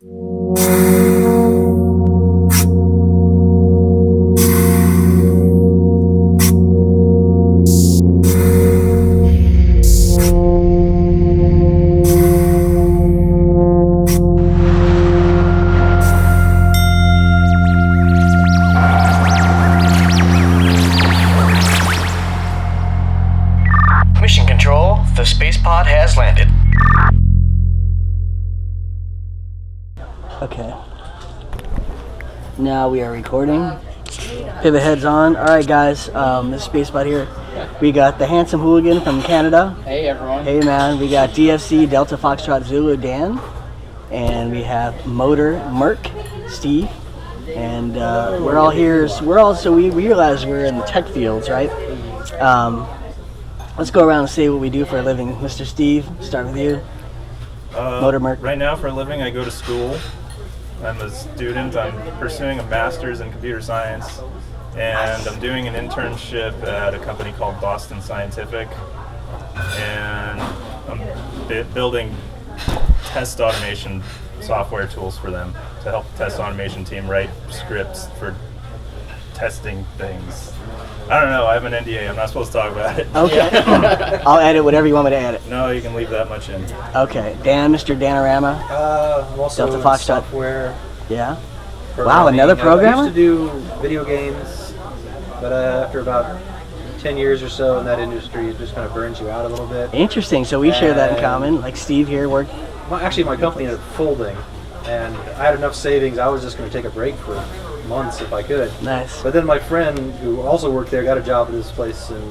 Mission Control, the space pod has landed. Okay. Now we are recording. Pivot heads on. Alright guys, this is Spacebot here. We got the handsome hooligan from Canada. Hey everyone. Hey man, we got DFC Delta Foxtrot Zulu Dan. And we have Motor Merc Steve. And we're all here. We realize we're in the tech fields, right? Let's go around and say what we do for a living. Mr. Steve, start with you. Motor Merc. Right now for a living I go to school. I'm a student. I'm pursuing a master's in computer science, and I'm doing an internship at a company called Boston Scientific, and I'm building test automation software tools for them to help the test automation team write scripts for testing things. I don't know, I have an NDA, I'm not supposed to talk about it. Okay. I'll edit whatever you want me to edit. No, you can leave that much in. Okay. Dan, Mr. Danorama. I'm also Delta Foxtrot. software. Yeah. Programming. Wow, another programmer? I used to do video games, but after about 10 years or so in that industry, it just kind of burns you out a little bit. Interesting. So we share that in common. Like Steve here worked. Actually, my company ended up folding, and I had enough savings. I was just going to take a break for months if I could. Nice. But then my friend who also worked there got a job at this place, and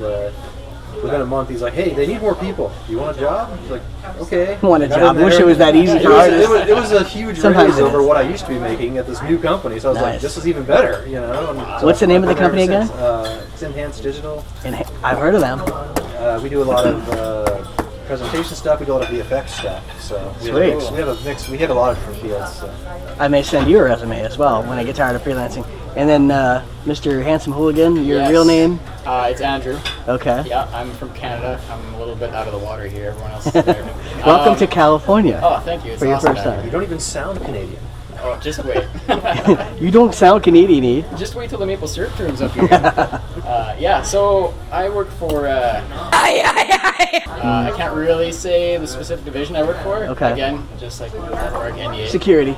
within a month he's like, "Hey, they need more people. You want a job?" I was like, "Okay." Want a Got job? in Wish there. it was that easy for artists. It was a huge Sometimes raise it over is. what I used to be making at this new company. So I was Nice. like, "This is even better," you know. And so What's the name of the I've been there company ever since. It's Enhanced Digital. And I've heard of them. We do a lot of presentation stuff. We do a lot of VFX stuff. So we have a mix. We hit a lot of different fields. So. I may send you a resume as well when I get tired of freelancing. And then Mr. Handsome Hooligan, your real name? It's Andrew. Okay. Yeah, I'm from Canada. I'm a little bit out of the water here. Everyone else is there. Welcome to California. Oh, thank you. It's for your awesome first down time. You don't even sound Canadian. Oh, just wait. You don't sound Canadian-y. Just wait till the maple syrup turns up here. Yeah, so I work for. I can't really say the specific division I work for. Okay. Again, just like our NDA. Security.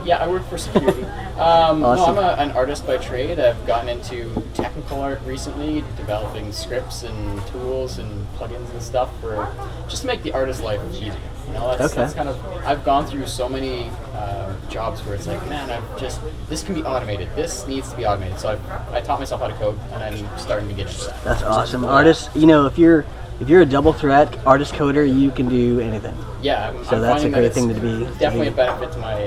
Yeah, I work for security. Awesome. No, I'm an artist by trade. I've gotten into technical art recently, developing scripts and tools and plugins and stuff for just to make the artist's life easier. You know, that's kind of. I've gone through so many jobs where it's like, man, this can be automated. This needs to be automated. So I taught myself how to code, and I'm starting to get into that. That's awesome. Artists, you know, if you're a double threat artist coder, you can do anything. Yeah, So that's a great thing to be. Definitely a benefit to my.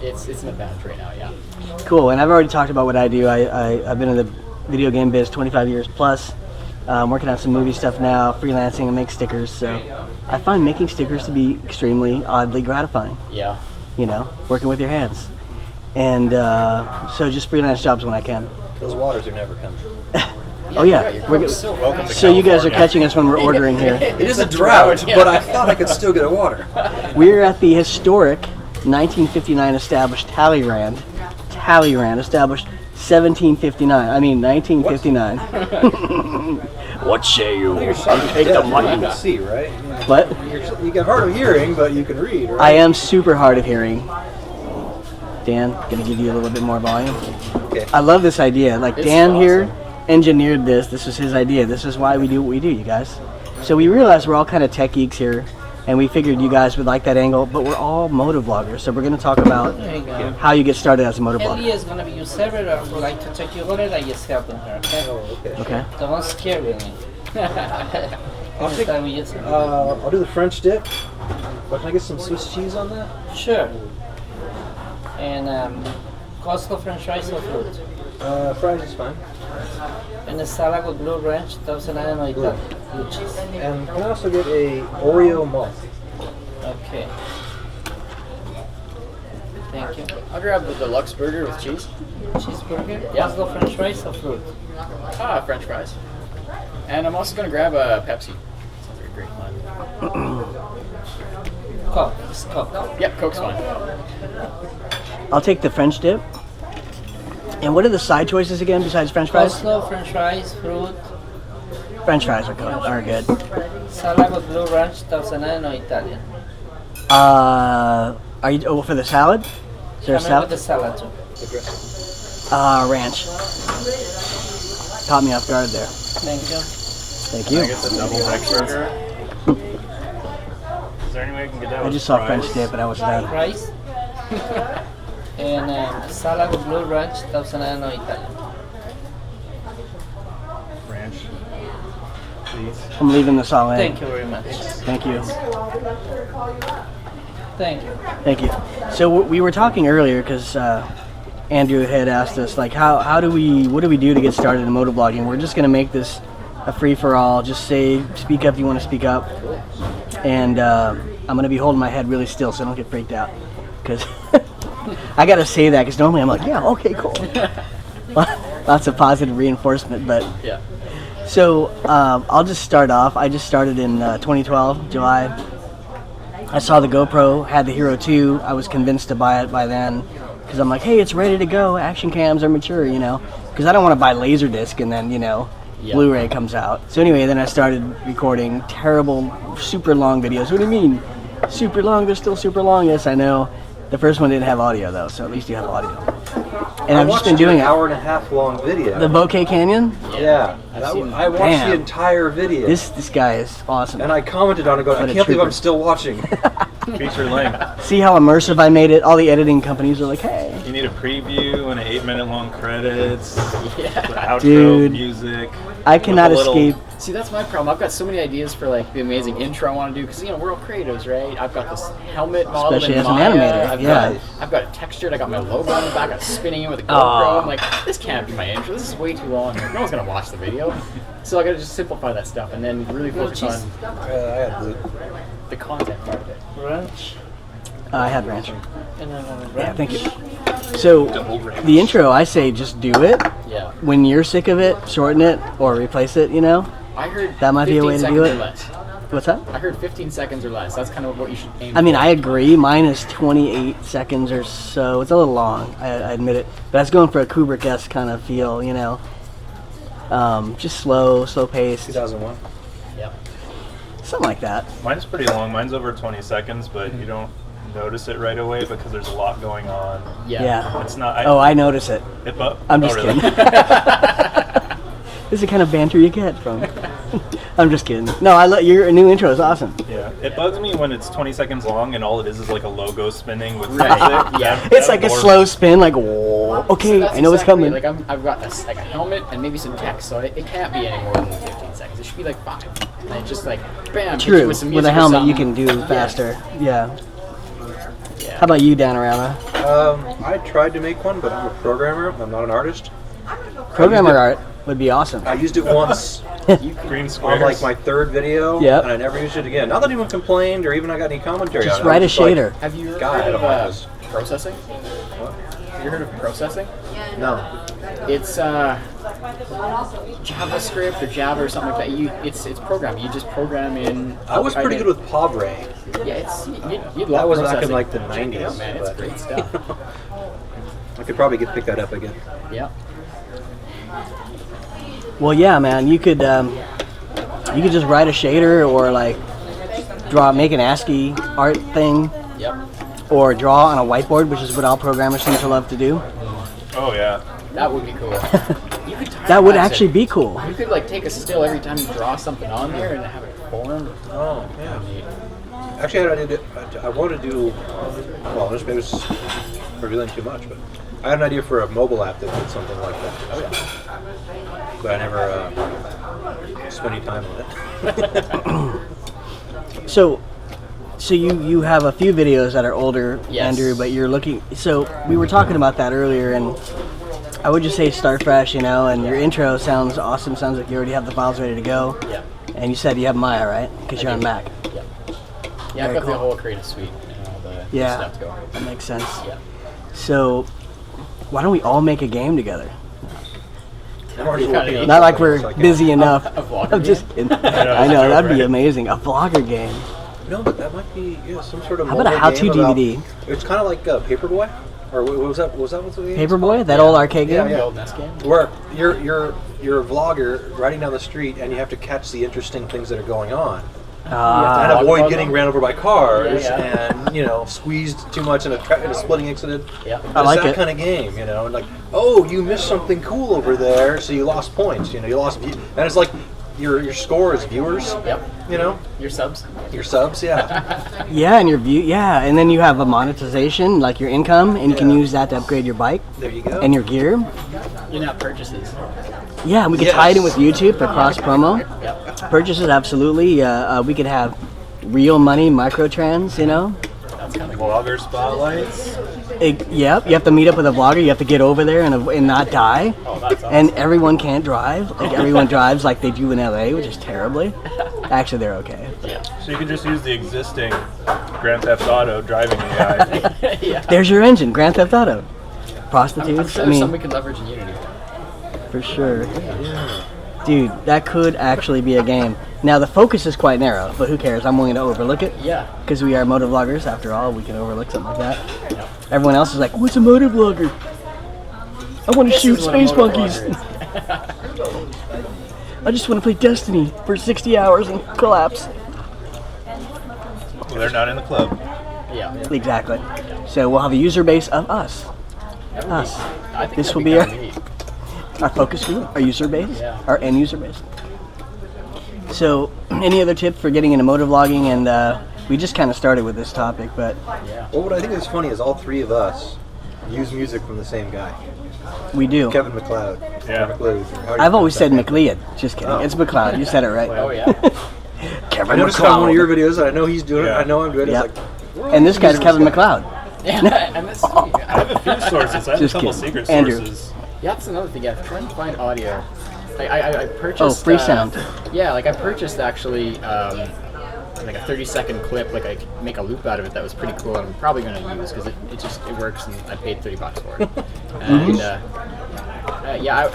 It's an advantage right now. Yeah. Cool. And I've already talked about what I do. I've been in the video game biz 25 years plus. Working on some movie stuff now, freelancing, and make stickers. So I find making stickers to be extremely oddly gratifying. Yeah. You know, working with your hands. And so just freelance jobs when I can. Those waters are never coming. Oh yeah. Welcome to So you guys are California. catching us when we're ordering here. It is a drought, but I thought I could still get a water. We're at the historic 1959 established Talleyrand, established 1959. What say you? Take the money. You can see, right? What? You get hard of hearing, but you can read, right? I am super hard of hearing. Dan, gonna give you a little bit more volume. Okay. I love this idea. Like It's Dan here awesome. engineered this. This was his idea. This is why we do what we do, you guys. So we realized we're all kind of tech geeks here, and we figured you guys would like that angle. But we're all motovloggers, so we're gonna talk about how you get started as a motovlogger. Ellie is gonna be your server. I would like to take you on it. I just helping her. Okay. Okay. Don't scare me. I'll do the French dip. But can I get some Swiss cheese on that? Sure. And coastal French fries or fruit. Fries is fine. And a salad with blue ranch, thousand and blue cheese. And can I also get a Oreo malt? Okay. Thank you. I'll grab the deluxe burger with cheese. Cheeseburger. Yeah. Coastal French fries or fruit. French fries. And I'm also gonna grab a Pepsi. Sounds like a great plan. Coke. It's Coke. Yep, Coke's fine. I'll take the French dip. And what are the side choices again besides French fries? Coleslaw, French fries, fruit, French fries are good. salad with blue ranch, Thousand or Italian. Are you for the salad? Is there a Coming with the salad? salad too. Ranch. Caught me off guard there. Thank you. Thank Can I you. get the double burger? Is there any way I can get that I with just saw fries? French dip, but I was done. Rice. And salad with blue ranch, Thousand or Italian. Ranch, please. I'm leaving this all in. Thank you very much. Thank you. Thank you. Thank you. So we were talking earlier because Andrew had asked us like what do we do to get started in motovlogging? We're just gonna make this a free for all. Just speak up if you want to speak up, and I'm gonna be holding my head really still so I don't get freaked out because I gotta say that because normally I'm like yeah okay cool. Lots of positive reinforcement, but Yeah. so I'll just start off. I just started in 2012 July. I saw the GoPro had the Hero 2. I was convinced to buy it by then because I'm like, hey, it's ready to go. Action cams are mature, because I don't want to buy Laserdisc and then, Yeah. Blu-ray comes out. So anyway, then I started recording terrible, super long videos. What do you mean? Super long? They're still super long. Yes, I know. The first one didn't have audio though, so at least you have audio. And I've just been doing an it. hour and a half long video. The Bokeh Canyon? Yeah, I watched Damn. the entire video. This guy is awesome. And I commented on it going, What I a can't believe trooper. I'm still watching. Feature length. See how immersive I made it? All the editing companies are like, hey. You need a preview and an 8-minute long credits. Yeah. The outro Dude. music. I cannot with a little- escape. See, that's my problem. I've got so many ideas for like the amazing intro I want to do because we're all creatives, right? I've got this helmet model Especially in as an Maya. animator, yeah. I've got it textured. I got my logo on the back. I'm spinning it with a GoPro. Aw. I'm like, this can't be my intro. This is way too long. No one's gonna watch the video. So I gotta just simplify that stuff and then really focus on I had blue. the content part of it. Ranch. I had ranch. And then Yeah, ranch. thank you. So, the intro, I say just do it. Yeah. When you're sick of it, shorten it or replace it, I heard That might be a way to do 15 it. seconds or less. What's that? I heard 15 seconds or less. That's kind of what you should aim I mean, for. I agree. Mine is 28 seconds or so. It's a little long, I admit it. But I was going for a Kubrick-esque kind of feel, just slow paced. 2001. Yep. Something like that. Mine's pretty long. Mine's over 20 seconds, but you don't notice it right away because there's a lot going on. Yeah. It's not. I notice it. I'm just really? kidding. This is the kind of banter you get from. I'm just kidding. No, your new intro is awesome. Yeah. It bugs me when it's 20 seconds long and all it is like a logo spinning with Right. music. Yeah. It's like a slow spin, like, whoa, So okay, that's I know what's exactly coming. it. Like I've got like a helmet and maybe some text, so it can't be any more than 15 seconds. It should be like 5. And it just like bam. hit you True. With, some With music a or helmet, you something. can do faster. Yeah. Yeah. How about you, Danorama? I tried to make one, but I'm a programmer. I'm not an artist. Programmer art would be awesome. I used it once Green on squares. like my third video, Yep. and I never used it again. Not that anyone complained or even I got any commentary Just on it. write a I'm just like, shader. Have you God, I heard don't know of this. processing? Have you heard of processing? No. It's JavaScript or Java or something like that. It's programming. You just program in. I was pretty good with Pavre. Yeah, you'd love That was back in processing. like the Check it out, 90s. man. It's but- great stuff. I could probably pick that up again. Yeah. Well, yeah, man. You could just write a shader or like make an ASCII art thing, Yep. or draw on a whiteboard, which is what all programmers seem to love to do. Oh yeah. That would be cool. You could That would time-lapse actually it. be cool. You could like take a still every time you draw something on there and have it form. Oh, yeah. Actually, I wanted to do, well, this maybe it's revealing too much, but I had an idea for a mobile app that did something like that. Oh, yeah. But I never spent any time on it. So you have a few videos that are older, Yes. Andrew, but you're looking. So we were talking about that earlier, and I would just say start fresh, and your intro sounds awesome. Sounds like you already have the files ready to go. Yeah. And you said you have Maya, right? Because you're on Mac. Yeah. Yeah, Very I've got cool. the whole creative suite and all the Yeah. stuff going. That makes sense. Yeah. So why don't we all make a game together? I'm already working on Not like something, we're so I can't- busy enough. A vlogger I'm just game? kidding. I know, that'd be right? amazing. A vlogger game. No, but that might be some sort of. How about a mobile how-to game about- DVD? It's kind of like Paperboy. or what was that? What was that? What's the game? Paperboy, that old arcade game. The old NES game. Where you're a vlogger riding down the street and you have to catch the interesting things that are going on. And avoid getting ran over by cars and squeezed too much in a splitting accident. Yeah, I like that it. kind of game. And like, oh, you missed something cool over there, so you lost points. You lost view, and it's like your score is viewers. Yep. Your subs. Your subs, yeah. Yeah, and your view, yeah, and then you have a monetization, like your income, and you can use that to upgrade your bike There you go. and your gear. In-app purchases. Yeah, and we could tie it in with YouTube for cross promo. Yep. Purchases, absolutely. We could have real money microtrans, That's kind of Vlogger spotlights. Yep, you have to meet up with a vlogger. You have to get over there and not die. Oh, that's awesome. And everyone can't drive. Like everyone drives like they do in LA, which is terribly. Actually, they're okay. So you can just use the existing Grand Theft Auto driving AI. yeah. There's your engine, Grand Theft Auto. Prostitutes. I'm sure there's some we could leverage in Unity. For sure. Dude, that could actually be a game. Now, the focus is quite narrow, but who cares? I'm willing to overlook it. Yeah. Because we are motovloggers, after all. We can overlook something like that. Everyone else is like, what's a motovlogger? I want to shoot space monkeys. I just want to play Destiny for 60 hours and collapse. Well, they're not in the club. Yeah. Exactly. So we'll have a user base of us. Us. I think This that'd will be be kinda neat. our focus group, our user base, Yeah. our end user base. So, any other tips for getting into motovlogging? And we just kind of started with this topic, but Well, what I think is funny is all three of us use music from the same guy, we do. Kevin MacLeod. Yeah. McLeod. How do you I've always said pronounce that? McLeod. Just kidding. Oh. It's McLeod. You said it right. Oh yeah. Kevin I noticed it on one of your videos, and I know he's doing it. Yeah. I know I'm doing it. Yep. It's like, And this guy's Kevin MacLeod. Yeah. And this, I have a few sources. I have Just a couple kidding. secret Andrew. sources. Yeah, that's another thing. Yeah, trying to find audio. I purchased. Oh, free sound. Yeah, like I purchased actually like a 30-second clip. Like I could make a loop out of it that was pretty cool. And I'm probably going to use because it works, and I paid $30 for it. And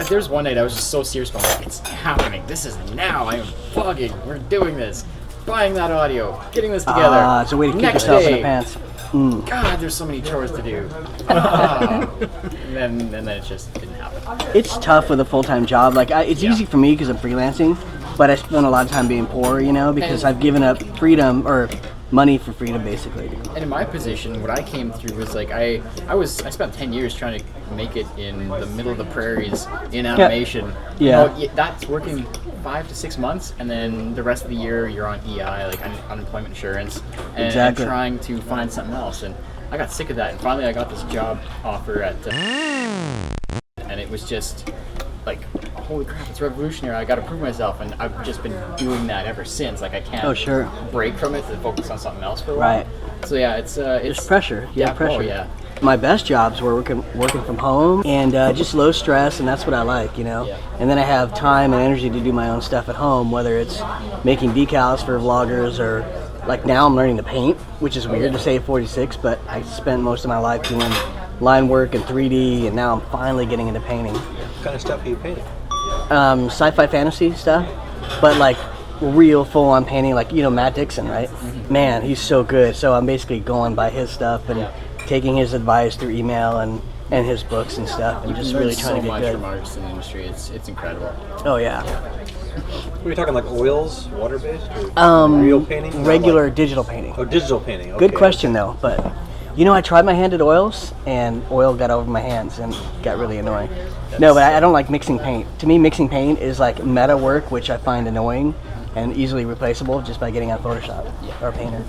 there's one night I was just so serious about like, it's happening. This is now. I am vlogging. We're doing this. Buying that audio. Getting this together. It's a way to keep Next yourself in day, the pants. God, there's so many chores to do. and then it just didn't happen. It's tough with a full-time job. Like, it's easy for me because I'm freelancing, but I spend a lot of time being poor, because I've given up freedom or money for freedom, basically. And in my position, what I came through was like I spent 10 years trying to make it in the middle of the prairies in animation. Yeah. That's working 5 to 6 months, and then the rest of the year you're on EI, like unemployment insurance, and Exactly. trying to find something else. And I got sick of that, and finally I got this job offer at, and it was just like, holy crap, it's revolutionary. I got to prove myself, and I've just been doing that ever since. Like I can't break from it to focus on something else for a while. Right. So yeah, it's There's pressure. Yeah, pressure. Oh yeah. My best jobs were working from home and just low stress, and that's what I like, Yeah. And then I have time and energy to do my own stuff at home, whether it's making decals for vloggers or like now I'm learning to paint, which is weird to say at 46, but I spent most of my life doing line work and 3D, and now I'm finally getting into painting. what kind of stuff are you painting? Sci-fi fantasy stuff, but like real full-on painting, like Matt Dixon, right? Man, he's so good. So I'm basically going by his stuff and taking his advice through email and his books and stuff, and just really trying to get much good. from artists in the industry. It's incredible. Oh yeah. What are you talking, like oils, water-based, or real painting? Regular digital painting. Oh, digital painting. Okay. Good question though, but I tried my hand at oils, and oil got over my hands and got really annoying. No, but I don't like mixing paint. To me, mixing paint is like meta work, which I find annoying and easily replaceable just by getting on Photoshop or Painter.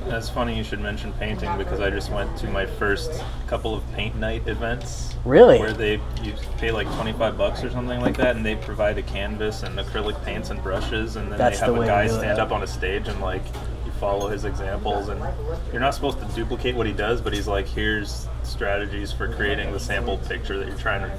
It's funny you should mention painting because I just went to my first couple of paint night events. Really? Where you pay like $25 or something like that, and they provide a canvas and acrylic paints and brushes, and then That's they have the a way to guy do it. stand up on a stage and like you follow his examples, and you're not supposed to duplicate what he does, but he's like, here's strategies for creating the sample picture that you're trying to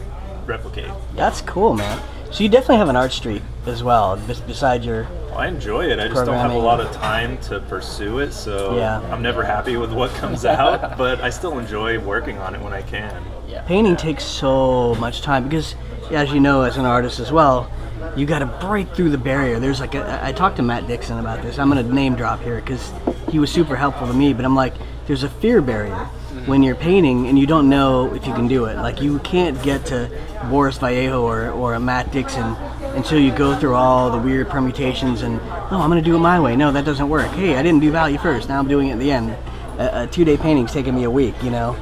replicate. That's cool, man. So you definitely have an art streak as well, besides your... Well, I enjoy it. I just don't have a Programming. lot of time to pursue it, so Yeah. I'm never happy with what comes out, but I still enjoy working on it when I can. Yeah. Painting takes so much time because, as you know, as an artist as well, you got to break through the barrier. There's like I talked to Matt Dixon about this. I'm going to name drop here because he was super helpful to me, but I'm like, there's a fear barrier. when you're painting and you don't know if you can do it. Like you can't get to Boris Vallejo or a Matt Dixon until you go through all the weird permutations and, oh, I'm going to do it my way. No, that doesn't work. Hey, I didn't do value first. Now I'm doing it at the end. A 2-day painting's taking me a week, you know?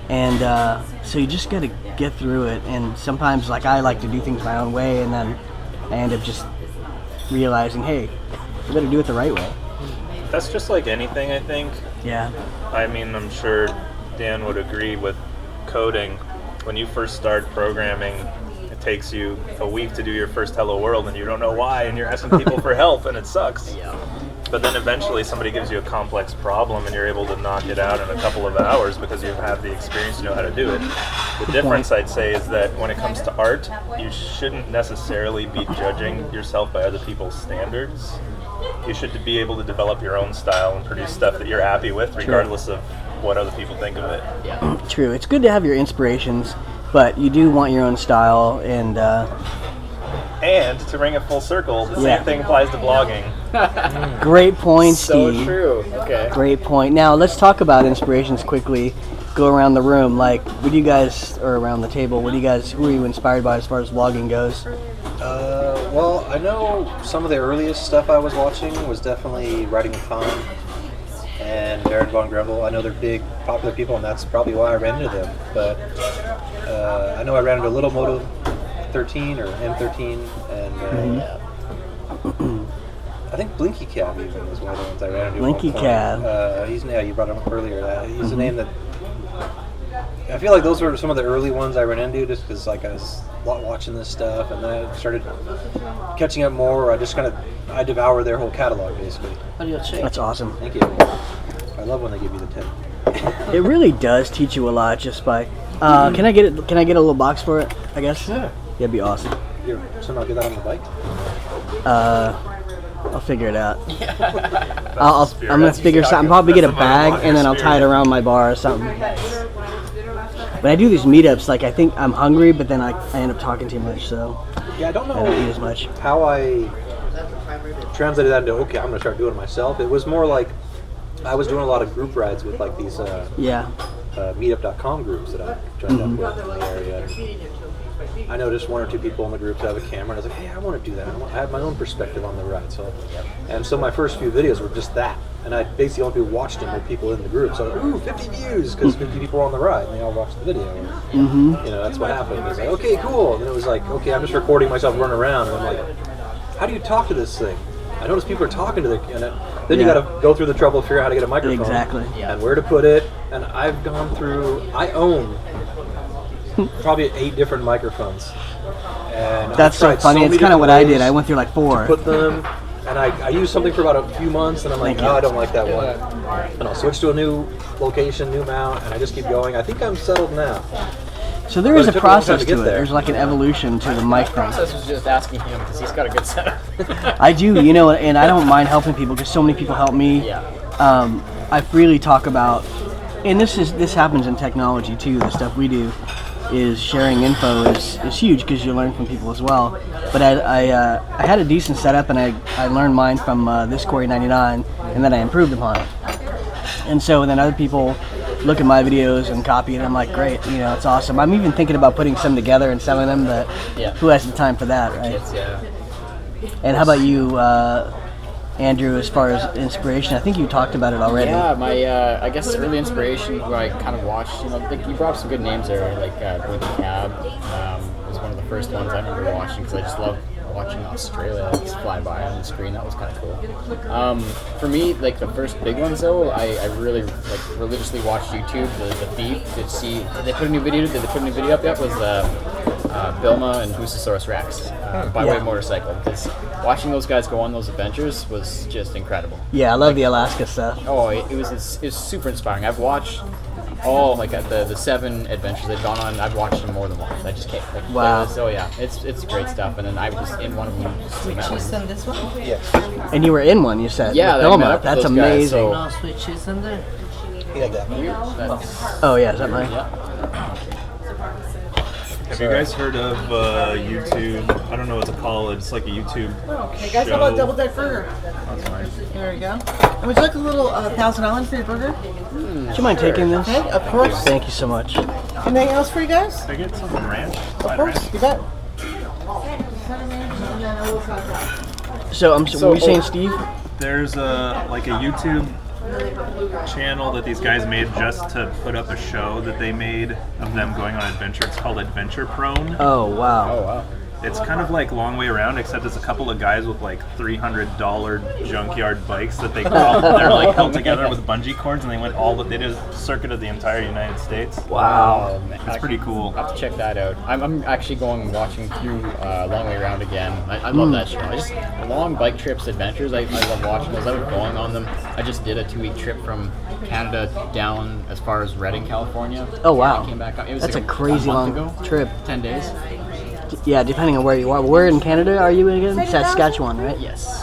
And so you just got to get through it. And sometimes, like, I like to do things my own way, and then I end up just realizing, hey, you better do it the right way. That's just like anything, I think. Yeah. I mean, I'm sure Dan would agree with coding. When you first start programming, it takes you a week to do your first Hello World, and you don't know why, and you're asking people for help, and it sucks. Yeah. But then eventually somebody gives you a complex problem, and you're able to knock it out in a couple of hours because you have the experience, you know how to do it. The difference, I'd say, is that when it comes to art, you shouldn't necessarily be judging yourself by other people's standards. You should be able to develop your own style and produce stuff that you're happy with, regardless of what other people think of it. Yeah. True. It's good to have your inspirations, but you do want your own style, and to bring it full circle, the same thing applies to vlogging. Great point, So Steve. true. Okay. Great point. Now let's talk about inspirations quickly. Go around the room. Like, what do you guys, or around the table? Who are you inspired by as far as vlogging goes? Well, I know some of the earliest stuff I was watching was definitely Riding with Tom and Baron von Gremble. I know they're big, popular people, and that's probably why I ran into them. But I know I ran into Little Moto 13 or M13, and I think Blinky Cab even was one of the ones I ran into. Blinky Cab. You brought him up earlier. He's a name that I feel like those were some of the early ones I ran into, just because like I was watching this stuff, and then I started catching up more. I devour their whole catalog basically. That's awesome. Thank you. I love when they give you the tip. It really does teach you a lot just by. Can I get it? Can I get a little box for it? I guess. Yeah. That'd be awesome. Here, somehow get that on the bike. I'll figure it out. I'm gonna figure something. I'll probably get a bag and then I'll tie it around my bar or something. But I do these meetups. Like I think I'm hungry, but then I end up talking too much, so Yeah, I don't I don't eat know as much. how I translated that into okay, I'm gonna start doing it myself. It was more like I was doing a lot of group rides with like these meetup.com groups that I joined up with in the area. I noticed one or two people in the groups have a camera, and I was like, hey, I want to do that. I have my own perspective on the ride. So my first few videos were just that. And I basically only watched them with people in the group. So, ooh, 50 views, because 50 people were on the ride, and they all watched the video. And, you know, that's what happened. It was like, okay, cool. And then it was like, okay, I'm just recording myself running around. And I'm like, how do you talk to this thing? I notice people are talking to then you got to go through the trouble of figuring out how to get a microphone. Exactly. And where to put it. And I own probably 8 different microphones. And That's so funny. It's kind of what I did. I went through like 4. Put them, and I used something for about a few months, and I'm like, I don't like that one. And I'll switch to a new location, new mount, and I just keep going. I think I'm settled now. So there is a But it took a long time process to to get it. there. There's like an evolution to the mic thing. process was just asking him because he's got a good setup. I do, you know, and I don't mind helping people because so many people help me. Yeah. I freely talk about, and this happens in technology too. The stuff we do is sharing info is huge because you learn from people as well. But I had a decent setup, and I learned mine from this Corey 99, and then I improved upon it. And so then other people look at my videos and copy it, and I'm like, great, you know, it's awesome. I'm even thinking about putting some together and selling them, but who has the time for that, right? Yeah. And how about you, Andrew, as far as inspiration? I think you talked about it already. Yeah, my I guess early inspiration who I kind of watched, you know, like you brought up some good names there, like Blinky Cab was one of the first ones I remember watching because I just love watching Australia just fly by on the screen. That was kind of cool. For me, like the first big ones though, I really like religiously watched YouTube, the feed to see did they put a new video up yet was Bilma and Busasaurus Rex by way of motorcycle, because watching those guys go on those adventures was just incredible. Yeah, I love the Alaska stuff. Oh, it was super inspiring. I've watched all like the 7 adventures they've gone on. I've watched them more than once. I just can't. Like, wow. So yeah, it's great stuff. And then I was in one of them. Switches in this one? Yes. And you were in one, you said. Yeah, with I met Bilma. up with That's those guys, amazing. so- No switches in there? He had that. That's, Oh yeah, is that mine? yeah. Have you guys heard of YouTube? I don't know what to call it. It's like a YouTube Hey guys, show. how about double deck burger? That's fine. There we go. And would you like a little Thousand Island for your burger? Do you mind taking this? Okay, of course. Thank you so much. Anything else for you guys? Can I get something ranch? Of course, you bet. So, what were you saying, Steve? There's a YouTube channel that these guys made just to put up a show that they made of them going on adventure. It's called Adventure Prone. Oh, wow. Oh wow. It's kind of like Long Way Around, except it's a couple of guys with like $300 junkyard bikes that they're like held together with bungee cords, and they did a circuit of the entire United States. Wow. It's pretty cool. I have to check that out. I'm actually watching through Long Way Around again. I love that show. Just long bike trips, adventures. I love watching those. I love going on them. I just did a 2-week trip from Canada down as far as Redding, California. Oh, wow. I came back. It was That's like a crazy month long ago. trip. 10 days. Yeah, depending on where you are. Where in Canada are you again? Saskatchewan, right? Yes.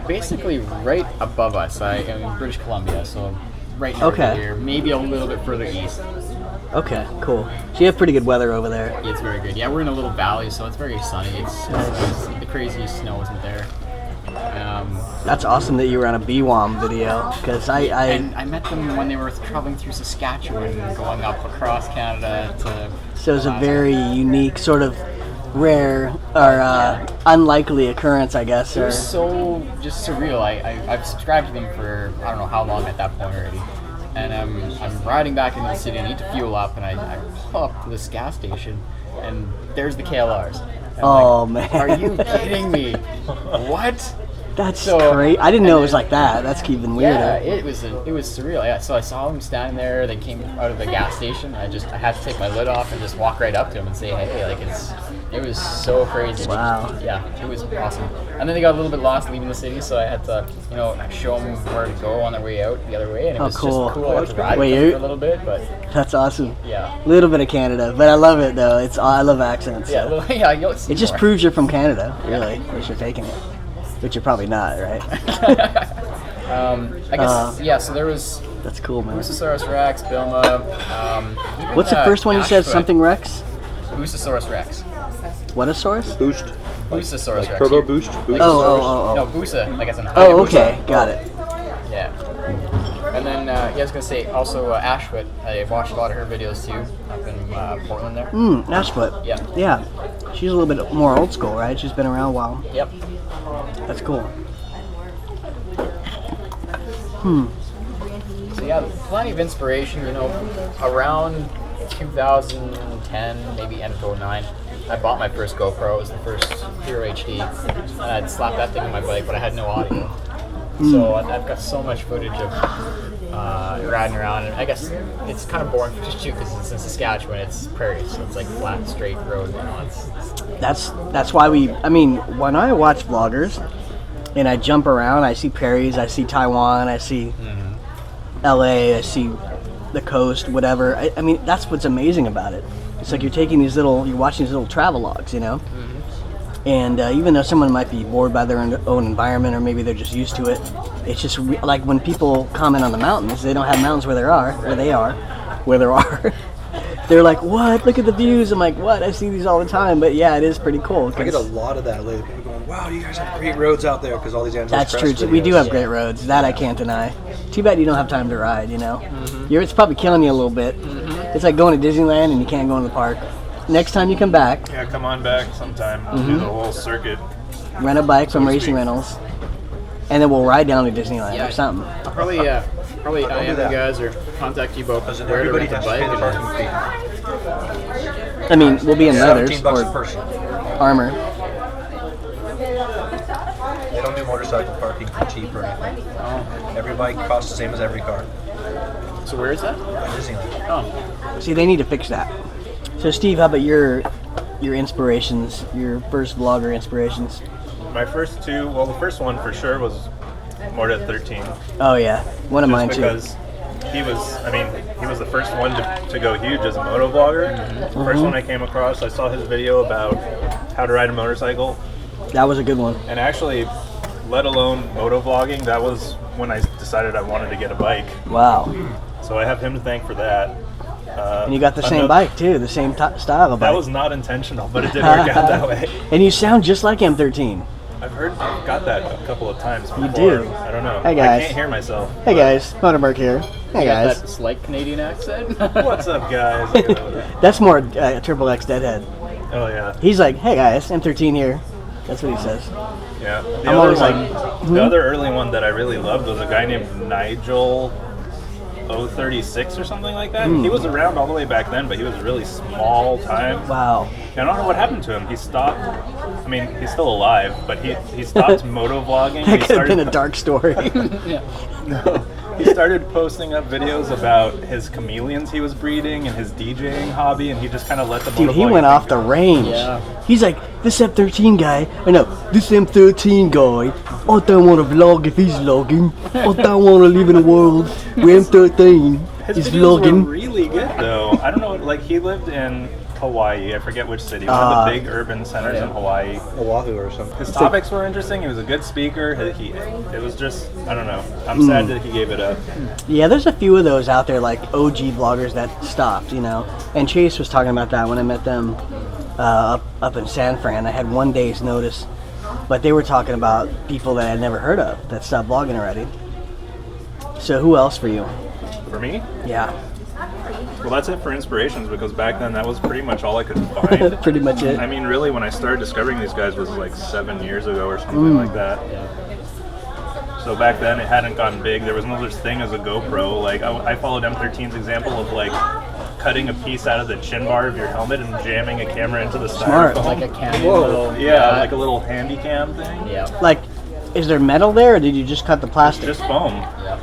Basically right above us. I'm in British Columbia, so right north Okay. of here. Maybe a little bit further east. Okay, cool. So you have pretty good weather over there. It's very good. Yeah, we're in a little valley, so it's very sunny. It's the crazy snow isn't there. That's awesome that you were on a BWOM video, because And I met them when they were traveling through Saskatchewan, going up across Canada to. so it's a very unique, sort of rare or unlikely occurrence, I guess. It Or, was so just surreal. I've subscribed to them for I don't know how long at that point already. And I'm riding back into the city. I need to fuel up, and I pull up to this gas station, and there's the KLRs. And I'm Oh, like, man. Are you kidding me? What? that's So- great. I didn't know it and was like that. That's even weirder. Yeah, it was surreal. Yeah, so I saw them standing there. They came out of the gas station. I had to take my lid off and just walk right up to them and say, hey, like it was so crazy. Wow. Yeah, it was awesome. And then they got a little bit lost leaving the city, so I had to, show them where to go on their way out the other way, and it Oh, was cool. just cool. I got to ride Wait, with them you- for a little bit, but That's awesome. yeah. A little bit of Canada, but I love it though. I love accents. Yeah, so. well, yeah, you'll see It just more. proves you're from Canada, really, if you're taking it. But you're probably not, right? I guess, yeah, so there was That's cool, man. Busasaurus Rex, Bilma. Even, What's the first one you said? Ashfoot. Something Rex? Busasaurus Rex. Whatosaurus? Boost. Busasaurus Rex. Turbo boost. Boost. Oh. No, Busa, like as in Oh, okay. Got it. Yeah. And then, I was gonna say also Ashfoot. I watched a lot of her videos too, up in Portland there. Ashfoot. Yeah. Yeah. She's a little bit more old school, right? She's been around a while. Yep. That's cool. So yeah, plenty of inspiration. Around 2010, maybe end of 2009, I bought my first GoPro. It was the first Hero HD, and I'd slapped that thing on my bike, but I had no audio. So I've got so much footage of riding around, and I guess it's kind of boring to shoot because it's in Saskatchewan. It's prairie, so it's like flat, straight road. That's why when I watch vloggers and I jump around, I see prairies, I see Taiwan, I see LA, I see the coast, whatever. I mean, that's what's amazing about it. It's like you're watching these little travelogues, And even though someone might be bored by their own environment, or maybe they're just used to it, it's just like when people comment on the mountains, they don't have mountains where there are. They're like, what? Look at the views. I'm like, what? I see these all the time. But yeah, it is pretty cool. I get a lot of that lately. People going, wow, you guys have great roads out there, because all these Angeles That's Press true too. videos. We do have great roads. That I can't deny. Too bad you don't have time to ride. It's probably killing you a little bit. It's like going to Disneyland and you can't go in the park. Next time you come back, Yeah, come on back sometime. We'll do the whole circuit. rent a bike from Racing Rentals, and then we'll ride down to Disneyland or something. Probably IM you guys or contact you both Doesn't where to everybody rent the has to bike. pay the parking fee? I mean, we'll be in leathers $17 a or person. armor. They don't do motorcycle parking for cheap or anything. Every bike costs the same as every car. So where is that? Disneyland. Oh, See, they need to fix that. So, Steve, how about your inspirations, your first vlogger inspirations? My first two, well, the first one for sure was Morta 13. Oh yeah, one of mine Just too. because he was the first one to go huge as a motovlogger. The first one I came across, I saw his video about how to ride a motorcycle, That was a good one. and actually, let alone motovlogging, that was when I decided I wanted to get a bike. Wow. So I have him to thank for that. And you got the same bike too, the same style of bike. That was not intentional, but it did work out that way. And you sound just like M13. I've got that a couple of times before. You do? I don't know. Hey guys. I can't hear myself. Hey guys, Motorberg here. Hey Got guys. that slight Canadian accent. What's up, guys? That's more Triple X Deadhead. Oh, yeah. He's like, hey guys, M13 here. That's what he says. Yeah. I'm always like, the other early one that I really loved was a guy named Nigel 036 or something like that. He was around all the way back then, but he was really small time. Wow. I don't know what happened to him. He stopped. I mean, he's still alive, but he stopped motovlogging. That could have been a dark story. No. He started posting up videos about his chameleons he was breeding and his DJing hobby, and he just kind of let the Dude, he went off the range. Yeah. He's like, this M13 guy, this M13 guy, I don't want to vlog if he's vlogging. I don't want to live in a world where M13 His is videos vlogging. were really good, though. I don't know, like, he lived in Hawaii. I forget which city. One of the big urban centers in Hawaii. Oahu or something. His topics were interesting. He was a good speaker. It was just, I don't know. I'm sad that he gave it up. Yeah, there's a few of those out there, like OG vloggers that stopped, And Chase was talking about that when I met them up in San Fran. I had 1 day's notice, but they were talking about people that I'd never heard of that stopped vlogging already. So who else for you? For me? Yeah, Well, that's it for inspirations, because back then that was pretty much all I could find. pretty much it. I mean, really, when I started discovering these guys was like 7 years ago or something like that. So back then it hadn't gotten big. There was no such thing as a GoPro. Like I followed M13's example of like cutting a piece out of the chin bar of your helmet and jamming a camera into the Smart. styrofoam. Like a Canon little. Yeah, like a little handy cam thing. Yeah. Like, is there metal there, or did you just cut the plastic? Just foam.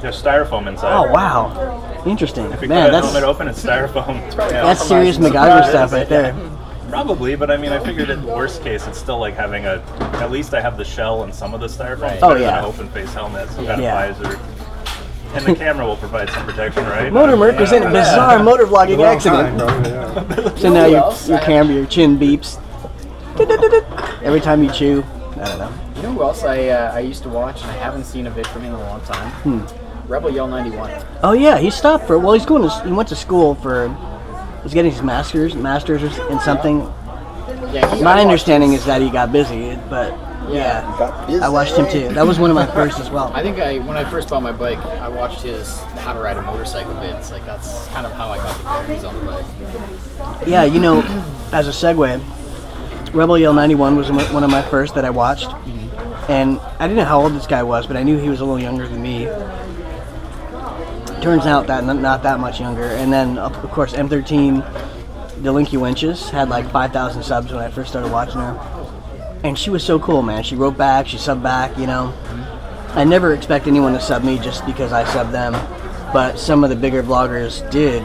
Just styrofoam inside. Oh, wow. Interesting. If you Man, cut a helmet that's open, it's styrofoam. that's serious MacGyver stuff right there. Probably, but I mean, I figured in the worst case, it's still like having at least I have the shell and some of the styrofoam. It's Oh, better than yeah. an open face helmet, some kind Yeah. of visor. And the camera will provide some protection, right? Motormerc was in a bizarre motorvlogging accident. So now your camera, your chin beeps. Every time you chew. I don't know. You know who else I used to watch, and I haven't seen a vid from him in a long time? Rebel Yell 91. Oh yeah, he stopped for. Well, he went to school for. He's getting his masters in something. Yeah, My understanding is that he got busy, but yeah, I watched him too. That was one of my first as well. I think when I first bought my bike, I watched his How to Ride a Motorcycle vids. Like that's kind of how I got the characters on the bike. Yeah, as a segue, Rebel Yell 91 was one of my first that I watched, and I didn't know how old this guy was, but I knew he was a little younger than me. Turns out that not that much younger. And then of course M13 Delinquenches had like 5,000 subs when I first started watching her, and she was so cool, man. She wrote back, she subbed back. I never expect anyone to sub me just because I sub them, but some of the bigger vloggers did.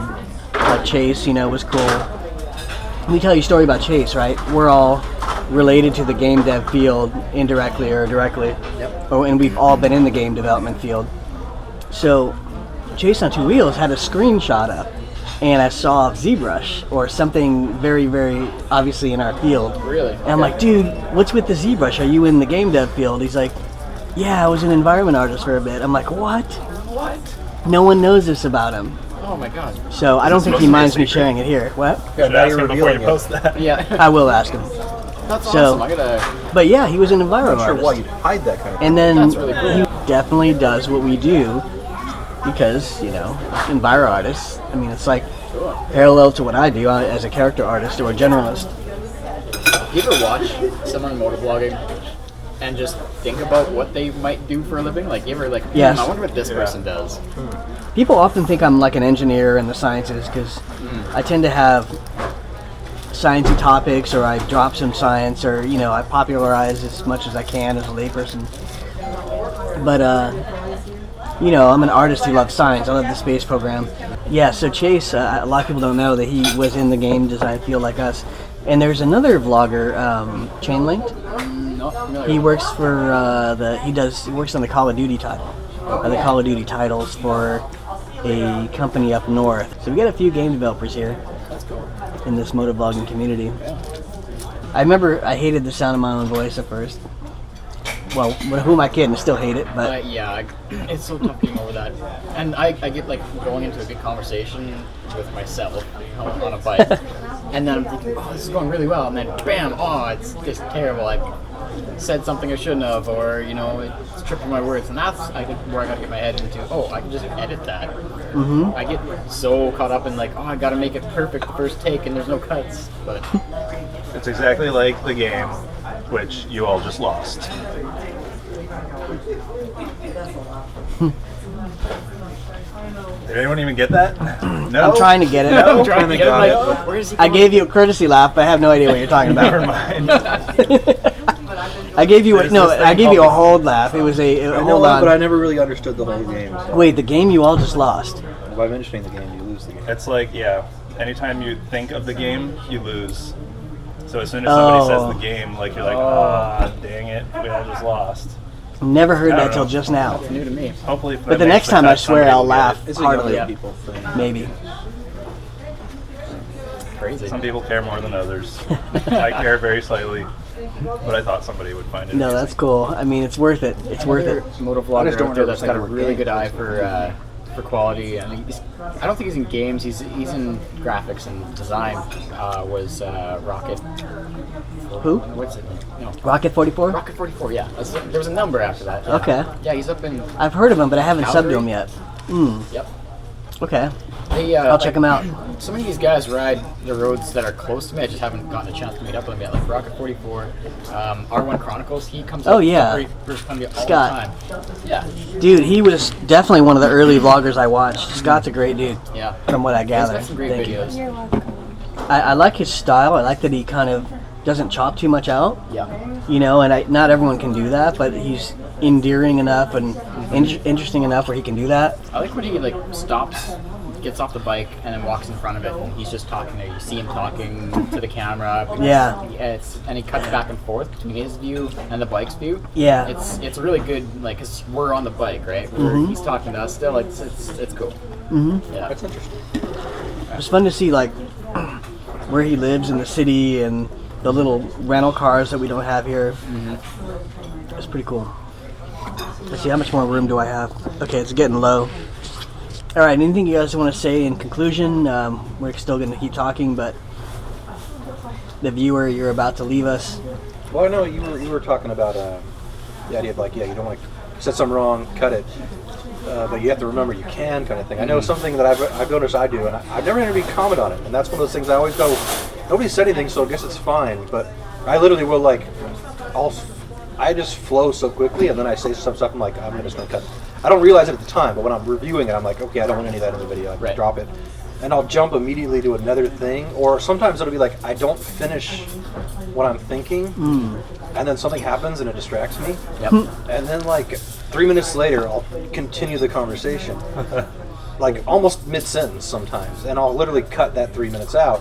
Like Chase, was cool. Let me tell you a story about Chase, right? We're all related to the game dev field indirectly or directly. Yep. And we've all been in the game development field. So Chase on Two Wheels had a screenshot up, and I saw ZBrush or something very, very obviously in our field. Really? And I'm like, dude, what's with the ZBrush? Are you in the game dev field? He's like, yeah, I was an environment artist for a bit. I'm like, what? No one knows this about him. Oh my god. So I don't think he minds me sharing it here. What? Yeah, Should now ask you're him before you revealing it. post that. Yeah. I will ask him. That's So- awesome. I gotta. But yeah, he was an environment I'm not sure artist. why you'd hide that kind of thing. And then That's really cool. he definitely does what we do because, enviro artists, I mean, it's like parallel to what I do as a character artist or a generalist. You ever watch someone motovlogging and just think about what they might do for a living? Like, you ever like, Yes. I wonder what this person does. People often think I'm like an engineer in the sciences because I tend to have sciencey topics, or I drop some science, or I popularize as much as I can as a layperson. But I'm an artist who loves science. I love the space program. Yeah, so Chase, a lot of people don't know that he was in the game design field like us. And there's another vlogger, Chainlinked. Not familiar. He works for he works on the Call of Duty title, the Call of Duty titles for a company up north. So we got a few game developers here in this motovlogging community. I remember I hated the sound of my own voice at first. well, who am I kidding? I still hate it, but it's so tough getting over that. And I get like going into a good conversation with myself on a bike, and then I'm thinking, oh, this is going really well, and then bam, oh, it's just terrible. I said something I shouldn't have, or it's tripping my words, and that's where I got to get my head into. Oh, I can just edit that. Mm-hmm. I get so caught up in like, oh, I got to make it perfect the first take, and there's no cuts. But it's exactly like the game, which you all just lost. Did anyone even get that? No. I'm trying to get it. No? I'm trying to get it. Like, where is he I gave you a courtesy laugh, but I have no idea what you're talking about. Never mind. I gave you There's this thing I gave you a called- hold laugh. It was a I know hold that, but I on. never really understood the whole game. So. Wait, the game you all just lost. By mentioning the game, you lose the game. It's like, anytime you think of the game, you lose. So as soon as somebody says the game, like you're like, dang it, we all just lost. Never heard I don't that till know. just now. It's new to me. Hopefully, But the next time, I swear I'll laugh It's a heartily. young people thing. Maybe. Crazy. Some people care more than others. I care very slightly, but I thought somebody would find it. No, that's cool. I mean, it's worth it. It's worth it. I Motovlogger just don't out there ever that's think got a of a really game. good eye for quality. I mean, I don't think he's in games. He's in graphics and design. Was Rocket? Who? What's it? No. Rocket 44? Rocket 44. Yeah, there was a number after that. Okay. Yeah, he's up in. I've heard of him, but I haven't subbed to him yet. Yep. Okay. I'll check him out. So many of these guys ride the roads that are close to me. I just haven't gotten a chance to meet up with them yet. Like Rocket 44, R1 Chronicles. He comes up first time all Scott. the time. Yeah. Dude, he was definitely one of the early vloggers I watched. Scott's a great dude, Yeah. from what I He's gather. got some great Thank you. videos. You're welcome. I like his style. I like that he kind of doesn't chop too much out. Yeah. And not everyone can do that, but he's endearing enough and interesting enough where he can do that. I like when he like stops, gets off the bike, and then walks in front of it, and he's just talking there. You see him talking to the camera. Yeah. And he cuts back and forth between his view and the bike's view. Yeah. It's really good, like, cause we're on the bike, right? He's talking to us still. It's cool. Mm-hmm. Yeah. That's interesting. It's fun to see like where he lives in the city and the little rental cars that we don't have here. It's pretty cool. Let's see, how much more room do I have? Okay, it's getting low. All right, anything you guys want to say in conclusion? We're still going to keep talking, but the viewer, you're about to leave us. Well, I know you were talking about the idea of like, you don't want to said something wrong, cut it, but you have to remember you can, kind of thing. I know something that I've noticed I do, and I've never had anybody comment on it, and that's one of those things I always go, nobody said anything, so I guess it's fine. But I literally will I just flow so quickly, and then I say some stuff. I'm like, I'm just gonna cut it. I don't realize it at the time, but when I'm reviewing it, I'm like, okay, I don't want any of that in the video. I just drop it, and I'll jump immediately to another thing. Or sometimes it'll be like I don't finish what I'm thinking, and then something happens and it distracts me. Yep. And then like 3 minutes later, I'll continue the conversation, like almost mid-sentence sometimes, and I'll literally cut that 3 minutes out.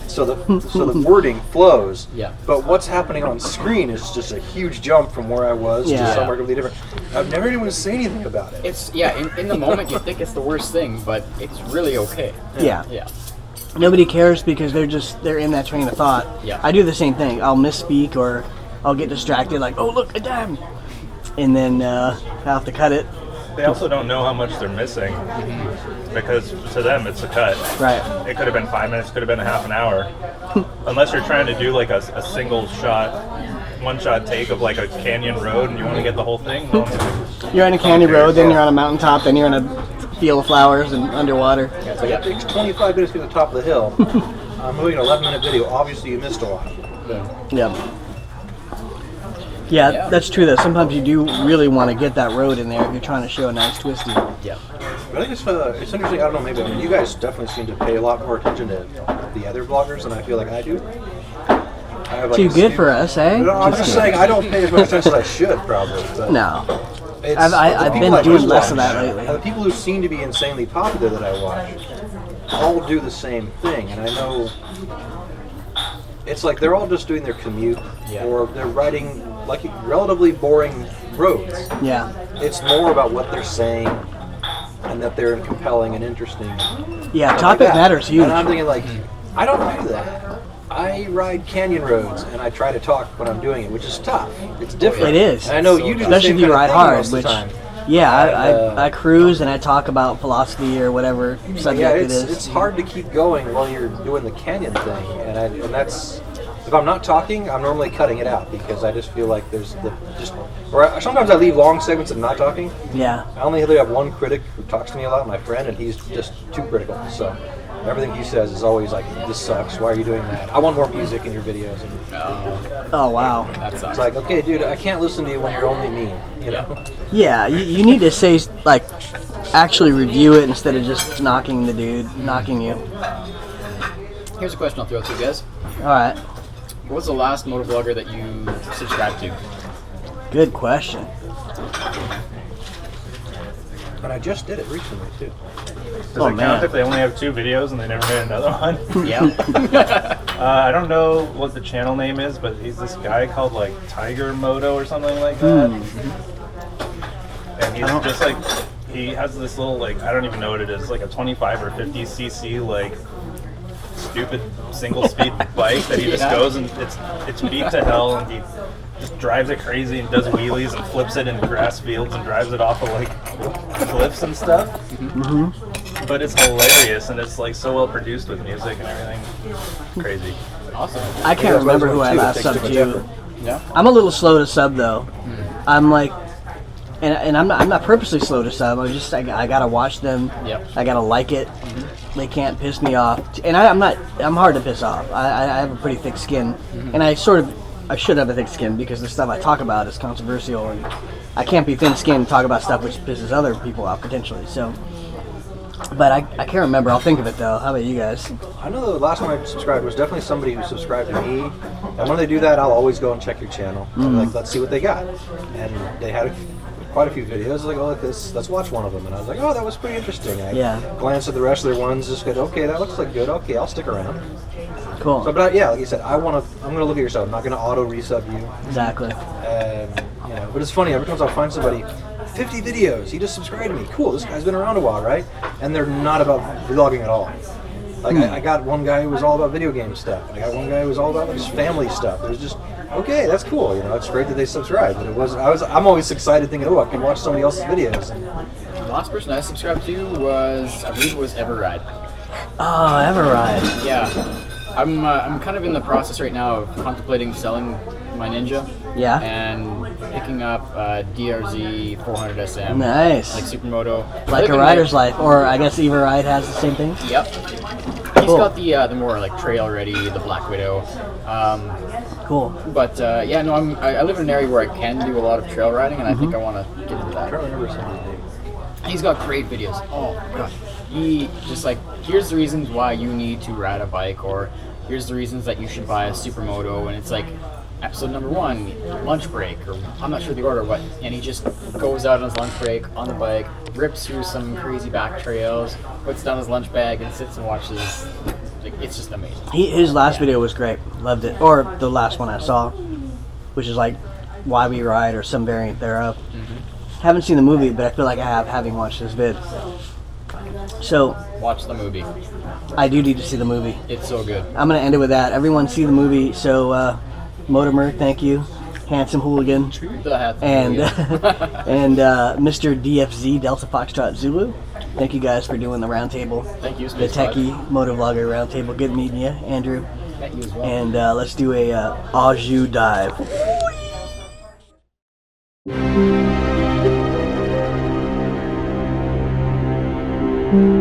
So the wording flows, Yeah. but what's happening on screen is just a huge jump from where I was to Yeah. somewhere completely different. I've never had anyone say anything about it. It's in the moment you think it's the worst thing, but it's really okay. Yeah. Yeah. Nobody cares because they're in that train of thought. Yeah. I do the same thing. I'll misspeak or I'll get distracted, like, oh look, a dam, and then I have to cut it. They also don't know how much they're missing because to them it's a cut. Right. It could have been 5 minutes, could have been a half an hour. Unless you're trying to do like a single shot, one shot take of like a canyon road and you want to get the whole thing. Well, You're on a canyon road, then you're on a mountaintop, then you're on a field of flowers and underwater. So it takes 25 minutes to get to the top of the hill. I'm moving an 11-minute video. Obviously, you missed a lot. Yeah, that's true though. Sometimes you do really want to get that road in there if you're trying to show a nice twisty. Yeah. But I think it's interesting. I don't know. Maybe you guys definitely seem to pay a lot more attention to the other vloggers than I feel like I do. I have, like, Too a good series- for us, eh? No, I'm just saying I don't pay as much attention as I should, probably. But No. it's- I've the been people I doing do less of watch, that lately. and the people who seem to be insanely popular that I watch all do the same thing, and I know it's like they're all just doing their commute, or they're riding like relatively boring roads. Yeah. It's more about what they're saying and that they're compelling and interesting. Yeah, Stuff topic like that. matters huge. And I'm thinking like, I don't do that. I ride canyon roads and I try to talk when I'm doing it, which is tough. It's different. It is. And I know you do, especially the same if you kind of ride thing hard. most of Which, the time. yeah, I cruise and I talk about philosophy or whatever subject Yeah, it is. it's hard to keep going while you're doing the canyon thing, and that's. If I'm not talking, I'm normally cutting it out because I just feel like there's sometimes I leave long segments of not talking. Yeah. I only have one critic who talks to me a lot, my friend, and he's just too critical. So everything he says is always like, "This sucks. Why are you doing that? I want more music in your videos." And Oh wow. That sucks. it's like, okay, dude, I can't listen to you when you're only mean. You know? Yeah, you need to say like, actually review it instead of just knocking the dude, knocking you. Here's a question I'll throw out to you guys. All right. What was the last motovlogger that you subscribed to? Good question. And I just did it recently too. Does Oh, it man. count if they only have 2 videos and they never made another one? Yeah. I don't know what the channel name is, but he's this guy called like Tiger Moto or something like that. And he's just like, he has this little like, I don't even know what it is, like a 25 or 50 cc like stupid single speed bike that he just goes and it's beat to hell, and he just drives it crazy and does wheelies and flips it in grass fields and drives it off of like cliffs and stuff. But it's hilarious and it's like so well produced with music and everything. Crazy. Awesome. I can't remember who I last subbed to. Yeah. I'm a little slow to sub though. I'm like, and I'm not purposely slow to sub. I gotta watch them. Yep. I gotta like it. They can't piss me off, and I'm hard to piss off. I have a pretty thick skin, and I should have a thick skin because the stuff I talk about is controversial, and I can't be thin-skinned and talk about stuff which pisses other people off potentially. So, but I can't remember. I'll think of it though. How about you guys? I know the last one I subscribed was definitely somebody who subscribed to me. And when they do that, I'll always go and check your channel. I'm like, let's see what they got. And they had quite a few videos. I was like, oh, look, let's watch one of them. And I was like, oh, that was pretty interesting. I glanced at the rest of their ones, just go, okay, that looks like good. Okay, I'll stick around. Cool. So, but yeah, like you said, I'm gonna look at your stuff. I'm not gonna auto resub you. Exactly. And but it's funny. Every time I find somebody, 50 videos, he just subscribed to me. Cool, this guy's been around a while, right? And they're not about vlogging at all. Like I got one guy who was all about video game stuff. I got one guy who was all about like just family stuff. It was just okay, that's cool. It's great that they subscribed. But I'm always excited thinking, oh, I can watch somebody else's videos. And The last person I subscribed to was, I believe it was Everride. Oh, Everride. Yeah. I'm kind of in the process right now of contemplating selling my Ninja. Yeah. And picking up DRZ 400 SM. Nice. Like Supermoto. Like a rider's life, or I guess Everride has the same thing. Yep. He's got the more like trail ready, the Black Widow. Cool. But yeah, no, I live in an area where I can do a lot of trail riding, and I think I want to get into I that. don't remember somebody's name. He's got great videos. Oh gosh, he just like, here's the reasons why you need to ride a bike, or here's the reasons that you should buy a Supermoto, and it's like episode number 1, lunch break, or I'm not sure the order, what, and he just goes out on his lunch break on the bike, rips through some crazy back trails, puts down his lunch bag, and sits and watches. Like, it's just amazing. His last video was great. Loved it. Or the last one I saw, which is like Why We Ride or some variant thereof. Haven't seen the movie, but I feel like I have, having watched this vid. So Watch the movie. I do need to see the movie. It's so good. I'm gonna end it with that. Everyone see the movie. So Motimer, thank you, handsome hooligan, The hat. and and Mr. DFZ Delta Foxtrot Zulu. Thank you guys for doing the roundtable. Thank you, The Space Pod. techie Motovlogger roundtable. Good meeting you, Andrew. Met you as well. And let's do a au jus dive. Thank you.